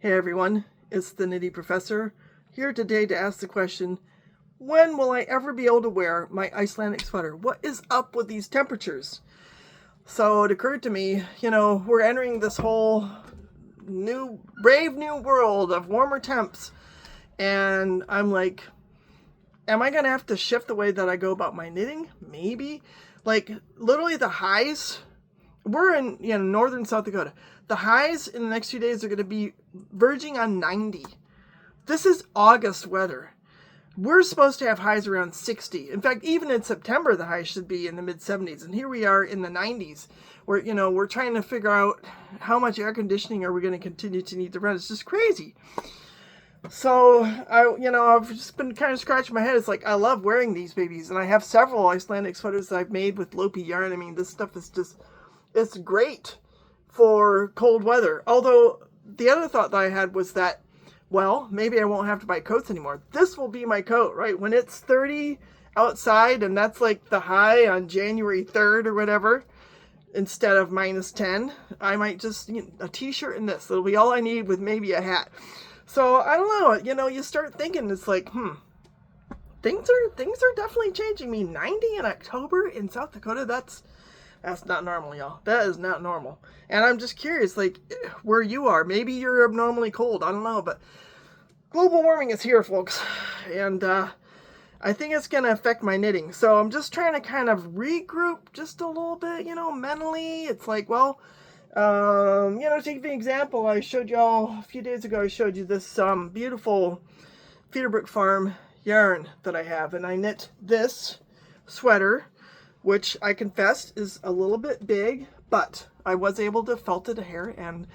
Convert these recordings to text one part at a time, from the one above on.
Hey everyone, it's the Nitty Professor, here today to ask the question, when will I ever be able to wear my Icelandic sweater? What is up with these temperatures? So it occurred to me, we're entering this whole brave new world of warmer temps, and I'm like, am I going to have to shift the way that I go about my knitting? Maybe. Like, literally the highs, we're in northern South Dakota. The highs in the next few days are going to be verging on 90. This is August weather. We're supposed to have highs around 60. In fact, even in September, the highs should be in the mid 70s. And here we are in the 90s. We're trying to figure out how much air conditioning are we going to continue to need to run. It's just crazy. So I've just been kind of scratching my head. It's like, I love wearing these babies, and I have several Icelandic sweaters that I've made with Lopi yarn. I mean, this stuff is it's great for cold weather. Although the other thought that I had was that, well, maybe I won't have to buy coats anymore. This will be my coat, right? When it's 30 outside, and that's like the high on January 3rd or whatever, instead of minus 10, I might just, a t-shirt and this. It'll be all I need with maybe a hat. So I don't know, you start thinking, it's like, things are definitely changing. I mean, 90 in October in South Dakota, that's not normal, y'all. That is not normal. And I'm just curious, like, where you are. Maybe you're abnormally cold. I don't know. But global warming is here, folks. And I think it's going to affect my knitting. So I'm just trying to kind of regroup just a little bit, mentally. It's like, well, take the example. I showed y'all a few days ago, I showed you this beautiful Federbrook Farm yarn that I have. And I knit this sweater, which I confess is a little bit big, but I was able to felt it a hair and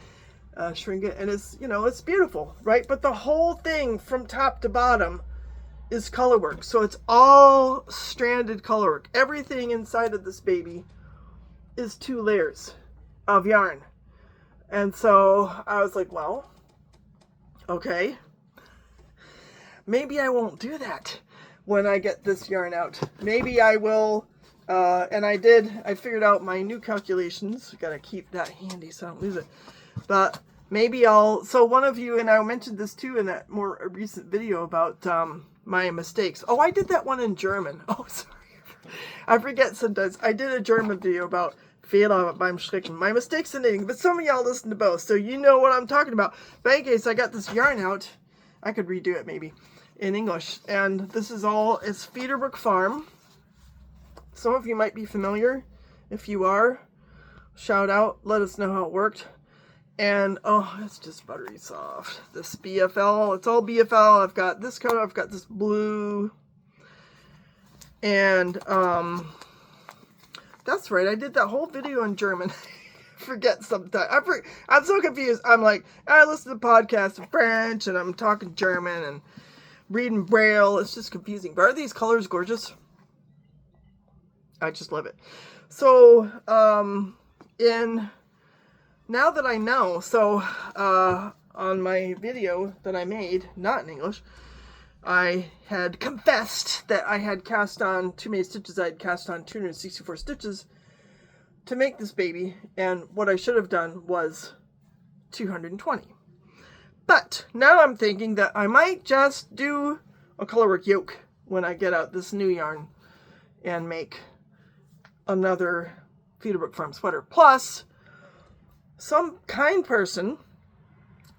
shrink it, and it's beautiful, right? But the whole thing from top to bottom is color work, so it's all stranded color work. Everything inside of this baby is 2 layers of yarn, and so I was like, well, okay, maybe I won't do that when I get this yarn out. Maybe I will. And I figured out my new calculations. Gotta keep that handy so I don't lose it. But maybe so one of you, and I mentioned this too in that more recent video about my mistakes. Oh, I did that one in German. Oh, sorry. I forget sometimes. I did a German video about Fehler beim Stricken, my mistakes in knitting, but some of y'all listen to both, so you know what I'm talking about. But in any case, I got this yarn out. I could redo it maybe in English. And this is it's Federbrook Farm. Some of you might be familiar. If you are, shout out, let us know how it worked. And oh, it's just buttery soft. This BFL, it's all BFL. I've got this color, I've got this blue. And that's right, I did that whole video in German. Forget sometimes. I'm so confused. I'm like, I listen to podcasts in French, and I'm talking German and reading Braille. It's just confusing. But are these colors gorgeous? I just love it. So, now that I know, on my video that I made, not in English, I had confessed that I had cast on too many stitches. I had cast on 264 stitches to make this baby, and what I should have done was 220. But now I'm thinking that I might just do a colorwork yoke when I get out this new yarn and make another Federbrook Farm sweater. Plus, some kind person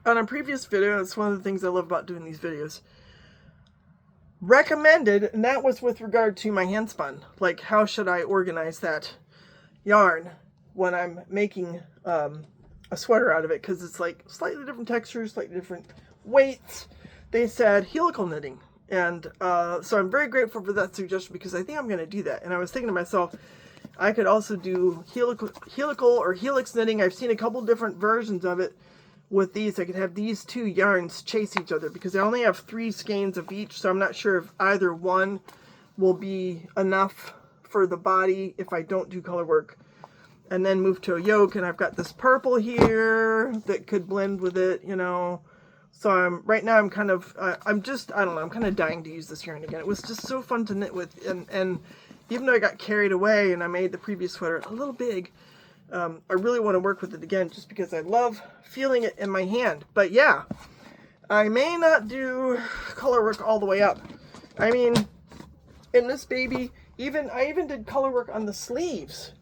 on a previous video, it's one of the things I love about doing these videos, recommended, and that was with regard to my hand spun, like how should I organize that yarn when I'm making a sweater out of it, because it's like slightly different textures, slightly different weights. They said helical knitting, and so I'm very grateful for that suggestion, because I think I'm going to do that. And I was thinking to myself, I could also do helical or helix knitting. I've seen a couple different versions of it with these. I could have these 2 yarns chase each other, because I only have 3 skeins of each, so I'm not sure if either one will be enough for the body if I don't do color work. And then move to a yoke, and I've got this purple here that could blend with it, So right now I'm kind of, I don't know, I'm kind of dying to use this yarn again. It was just so fun to knit with, and even though I got carried away and I made the previous sweater a little big, I really want to work with it again just because I love feeling it in my hand. But yeah, I may not do color work all the way up. I mean, in this baby, I even did color work on the sleeves.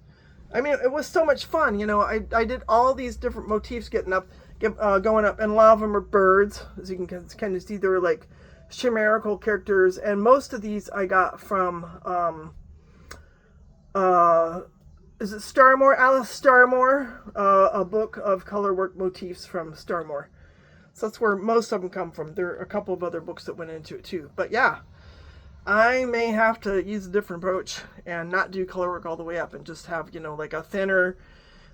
I mean, it was so much fun. You know, I did all these different motifs going up, and a lot of them are birds. As you can kind of see, they were like chimerical characters, and most of these I got from is it Starmore? Alice Starmore, a book of color work motifs from Starmore. So that's where most of them come from. There are a couple of other books that went into it too. But yeah, I may have to use a different approach and not do color work all the way up and just have, you know, like a thinner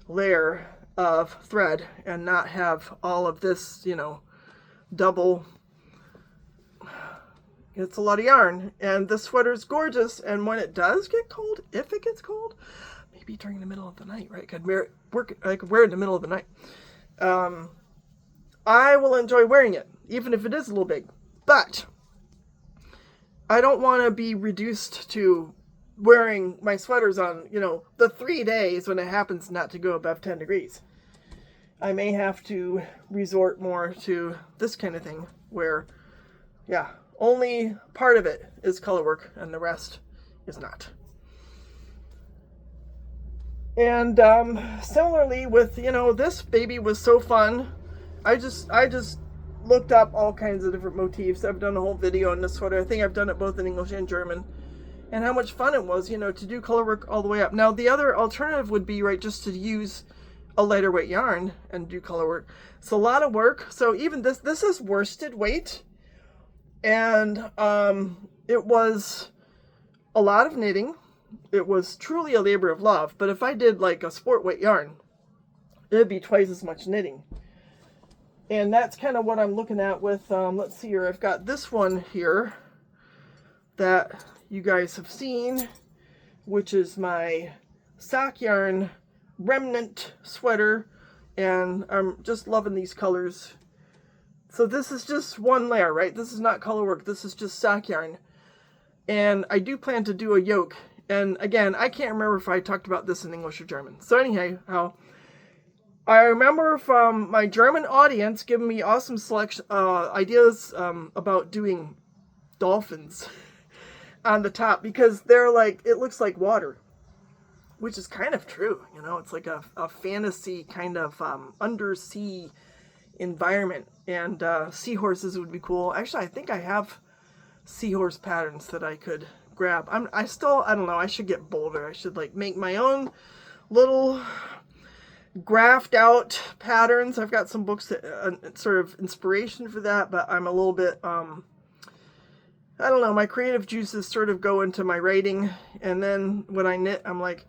layer of thread and not have all of this, you know, double. It's a lot of yarn, and this sweater is gorgeous. And when it does get cold, if it gets cold, maybe during the middle of the night, right? I could wear it in the middle of the night. I will enjoy wearing it, even if it is a little big. But I don't want to be reduced to wearing my sweaters on, you know, the 3 days when it happens not to go above 10 degrees. I may have to resort more to this kind of thing where, yeah, only part of it is color work and the rest is not. And similarly with, you know, this baby was so fun. I just looked up all kinds of different motifs. I've done a whole video on this sweater. I think I've done it both in English and German. And how much fun it was, you know, to do color work all the way up. Now, the other alternative would be, right, just to use a lighter weight yarn and do color work. It's a lot of work. So even this is worsted weight. And it was a lot of knitting. It was truly a labor of love. But if I did like a sport weight yarn, it'd be twice as much knitting. And that's kind of what I'm looking at with, let's see here, I've got this one here that you guys have seen, which is my sock yarn remnant sweater, and I'm just loving these colors. So this is just one layer, right? This is not color work, this is just sock yarn. And I do plan to do a yoke, and again, I can't remember if I talked about this in English or German. So anyhow, I remember from my German audience giving me awesome selection ideas about doing dolphins on the top, because they're like, it looks like water, which is kind of true. You know, it's like a fantasy kind of undersea environment, and seahorses would be cool. Actually, I think I have seahorse patterns that I could grab. I don't know, I should get bolder. I should like make my own little graphed out patterns. I've got some books that sort of inspiration for that, but I'm a little bit I don't know, my creative juices sort of go into my writing, and then when I knit, I'm like,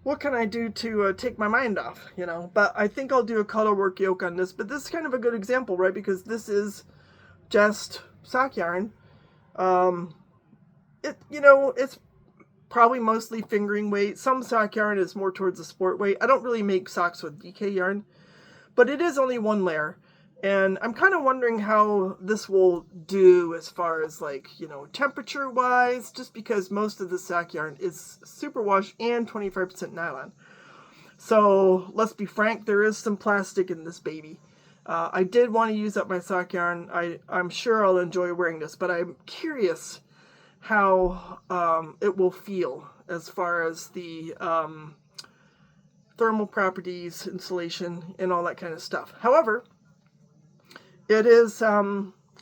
what can I do to take my mind off, you know? But I think I'll do a color work yoke on this, but this is kind of a good example, right? Because this is just sock yarn. You know, it's probably mostly fingering weight. Some sock yarn is more towards the sport weight. I don't really make socks with DK yarn, but it is only one layer. And I'm kind of wondering how this will do as far as, like, you know, temperature wise, just because most of the sock yarn is superwash and 25% nylon. So let's be frank, there is some plastic in this baby. I did want to use up my sock yarn. I'm sure I'll enjoy wearing this, but I'm curious how it will feel as far as the thermal properties, insulation, and all that kind of stuff. However, it is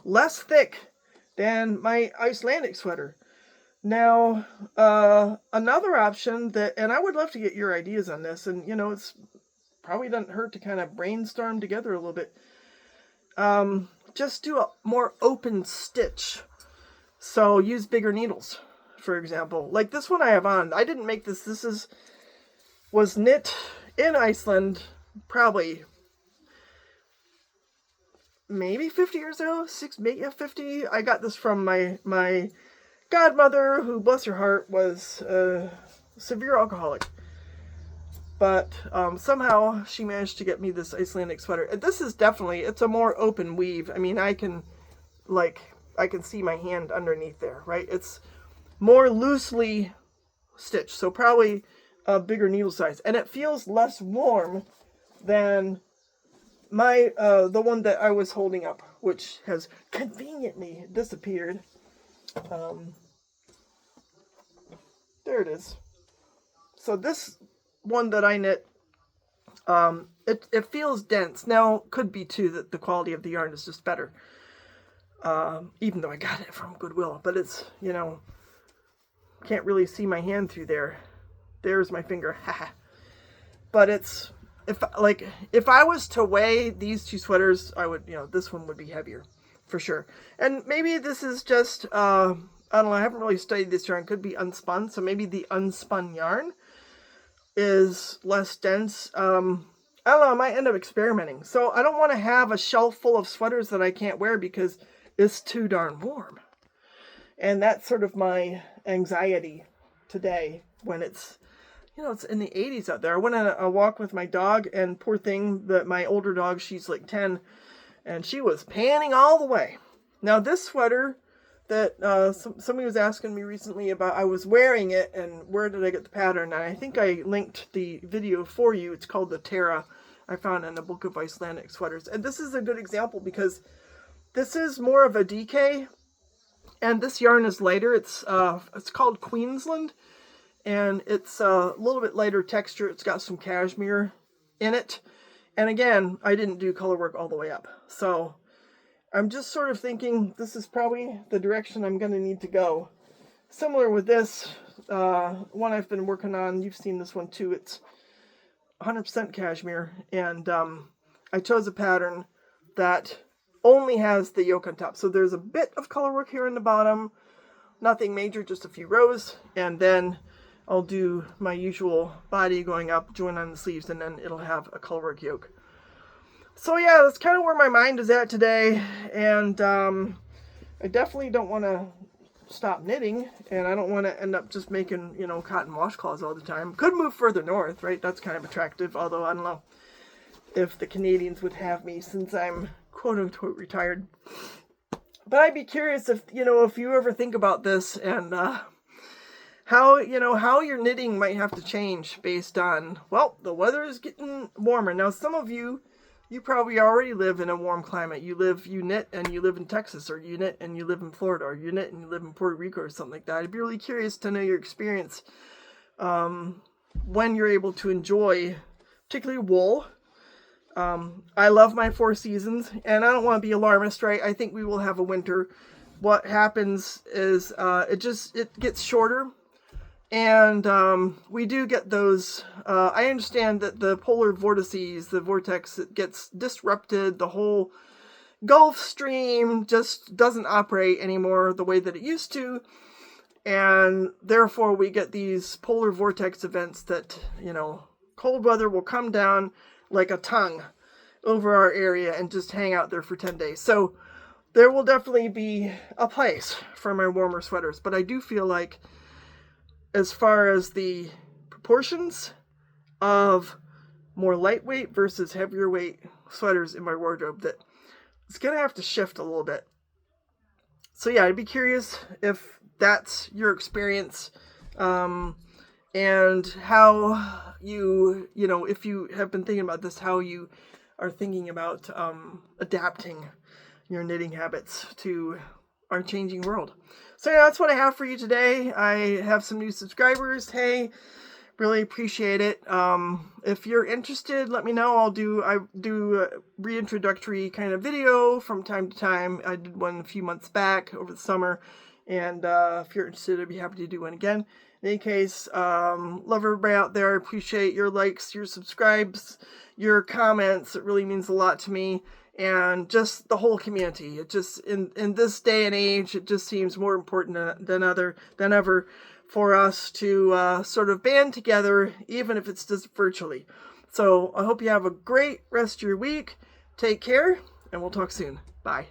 less thick than my Icelandic sweater. Now, another option that, and I would love to get your ideas on this, and you know, it's probably doesn't hurt to kind of brainstorm together a little bit. Just do a more open stitch. So use bigger needles, for example. Like this one I have on. I didn't make this. This was knit in Iceland probably maybe 50 years ago. 50. I got this from my godmother, who, bless her heart, was a severe alcoholic. But somehow she managed to get me this Icelandic sweater. This is definitely, it's a more open weave. I mean, I can see my hand underneath there, right? It's more loosely stitched. So probably a bigger needle size, and it feels less warm than my the one that I was holding up, which has conveniently disappeared. There it is. So this one that I knit, it feels dense. Now, could be too that the quality of the yarn is just better. Even though I got it from Goodwill, but it's, you know, can't really see my hand through there. There's my finger. But it's, if I was to weigh these two sweaters, I would, you know, this one would be heavier for sure. And maybe this is just, I don't know, I haven't really studied this yarn. It could be unspun, so maybe the unspun yarn is less dense. I don't know, I might end up experimenting. So I don't want to have a shelf full of sweaters that I can't wear because it's too darn warm. And that's sort of my anxiety today when it's, you know, it's in the 80s out there. I went on a walk with my dog, and poor thing, my older dog, she's like 10, and she was panning all the way. Now this sweater that somebody was asking me recently about, I was wearing it and where did I get the pattern, and I think I linked the video for you. It's called the Terra. I found in a book of Icelandic sweaters, and this is a good example because this is more of a DK, and this yarn is lighter. It's called Queensland, and it's a little bit lighter texture. It's got some cashmere in it, and again, I didn't do color work all the way up, so I'm just sort of thinking this is probably the direction I'm going to need to go. Similar with this one I've been working on. You've seen this one too. It's 100% cashmere, and I chose a pattern that only has the yoke on top. So there's a bit of color work here in the bottom, nothing major, just a few rows, and then I'll do my usual body going up, join on the sleeves, and then it'll have a color work yoke. So yeah, that's kind of where my mind is at today, and I definitely don't want to stop knitting, and I don't want to end up just making, you know, cotton washcloths all the time. Could move further north, right? That's kind of attractive, although I don't know if the Canadians would have me since I'm quote-unquote retired. But I'd be curious if, you know, if you ever think about this and how, you know, how your knitting might have to change based on, well, the weather is getting warmer. Now, some of you probably already live in a warm climate. You knit and you live in Texas, or you knit and you live in Florida, or you knit and you live in Puerto Rico or something like that. I'd be really curious to know your experience when you're able to enjoy particularly wool. I love my 4 seasons, and I don't want to be alarmist, right? I think we will have a winter. What happens is it gets shorter, and we do get those. I understand that the polar vortices, the vortex, it gets disrupted. The whole Gulf Stream just doesn't operate anymore the way that it used to, and therefore we get these polar vortex events that, you know, cold weather will come down like a tongue over our area and just hang out there for 10 days. So there will definitely be a place for my warmer sweaters, but I do feel like as far as the proportions of more lightweight versus heavier weight sweaters in my wardrobe, that it's going to have to shift a little bit. So yeah, I'd be curious if that's your experience, and how you know, if you have been thinking about this, how you are thinking about adapting your knitting habits to our changing world. So yeah, that's what I have for you today. I have some new subscribers. Hey, really appreciate it. If you're interested, let me know. I do a reintroductory kind of video from time to time. I did one a few months back over the summer, and if you're interested, I'd be happy to do one again. In any case, love everybody out there. I appreciate your likes, your subscribes, your comments. It really means a lot to me. And just the whole community. It just, in this day and age, it just seems more important than ever for us to sort of band together, even if it's just virtually. So I hope you have a great rest of your week. Take care, and we'll talk soon. Bye.